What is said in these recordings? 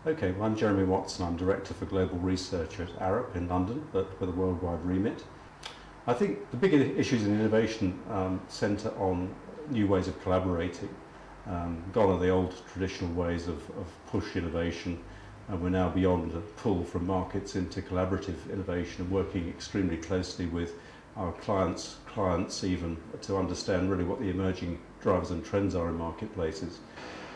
Okay, well, I'm Jeremy Watson. I'm Director for Global Research at Arup in London, but with a worldwide remit. I think the big issues in innovation centre on new ways of collaborating. Gone are the old traditional ways of push innovation, and we're now beyond the pull from markets into collaborative innovation and working extremely closely with our clients even, to understand really what the emerging drivers and trends are in marketplaces.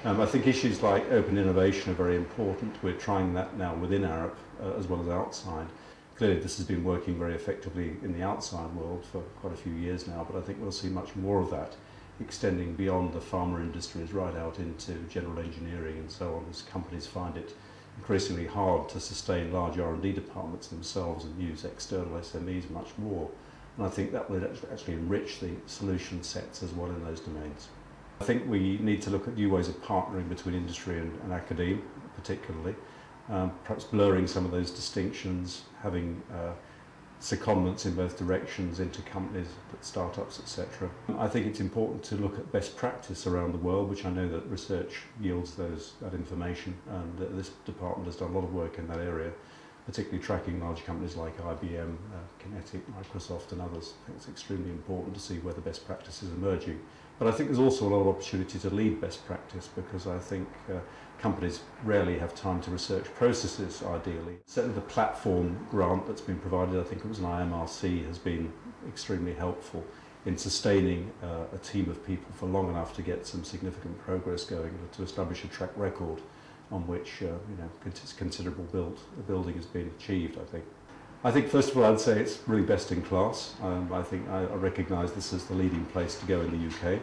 I think issues like open innovation are very important. We're trying that now within Arup as well as outside. Clearly this has been working very effectively in the outside world for quite a few years now, but I think we'll see much more of that extending beyond the pharma industries right out into general engineering and so on, as companies find it increasingly hard to sustain large R&D departments themselves and use external SMEs much more. And I think that will actually enrich the solution sets as well in those domains. I think we need to look at new ways of partnering between industry and academia, particularly. Perhaps blurring some of those distinctions, having secondments in both directions into companies, startups, etc. I think it's important to look at best practice around the world, which I know that research yields that information, and this department has done a lot of work in that area, particularly tracking large companies like IBM, Kinetic, Microsoft and others. I think it's extremely important to see where the best practice is emerging. But I think there's also a lot of opportunity to lead best practice, because I think companies rarely have time to research processes, ideally. Certainly the platform grant that's been provided, I think it was an IMRC, has been extremely helpful in sustaining a team of people for long enough to get some significant progress going, to establish a track record on which considerable building has been achieved, I think first of all I'd say it's really best in class. I think I recognise this as the leading place to go in the UK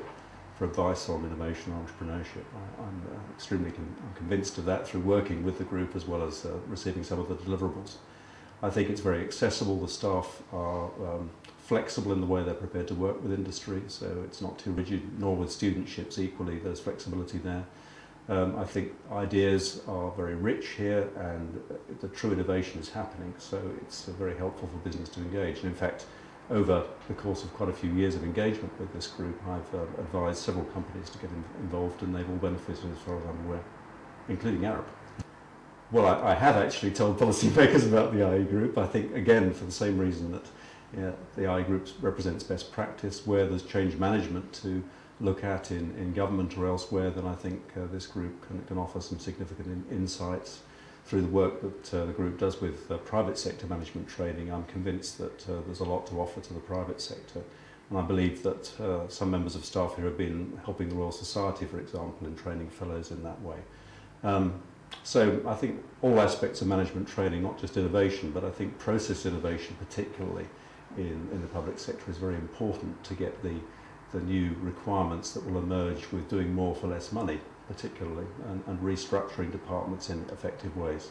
for advice on innovation and entrepreneurship. I'm extremely convinced of that through working with the group as well as receiving some of the deliverables. I think it's very accessible. The staff are flexible in the way they're prepared to work with industry, so it's not too rigid, nor with studentships equally, there's flexibility there. I think ideas are very rich here, and the true innovation is happening, so it's very helpful for business to engage. And in fact, over the course of quite a few years of engagement with this group, I've advised several companies to get involved, and they've all benefited as far as I'm aware, including Arup. Well, I have actually told policymakers about the IE group. I think, again, for the same reason that the IE group represents best practice, where there's change management to look at in government or elsewhere, then I think this group can offer some significant insights through the work that the group does with private sector management training. I'm convinced that there's a lot to offer to the private sector, and I believe that some members of staff here have been helping the Royal Society, for example, in training fellows in that way. So I think all aspects of management training, not just innovation, but I think process innovation particularly in the public sector is very important to get the new requirements that will emerge with doing more for less money, particularly, and restructuring departments in effective ways.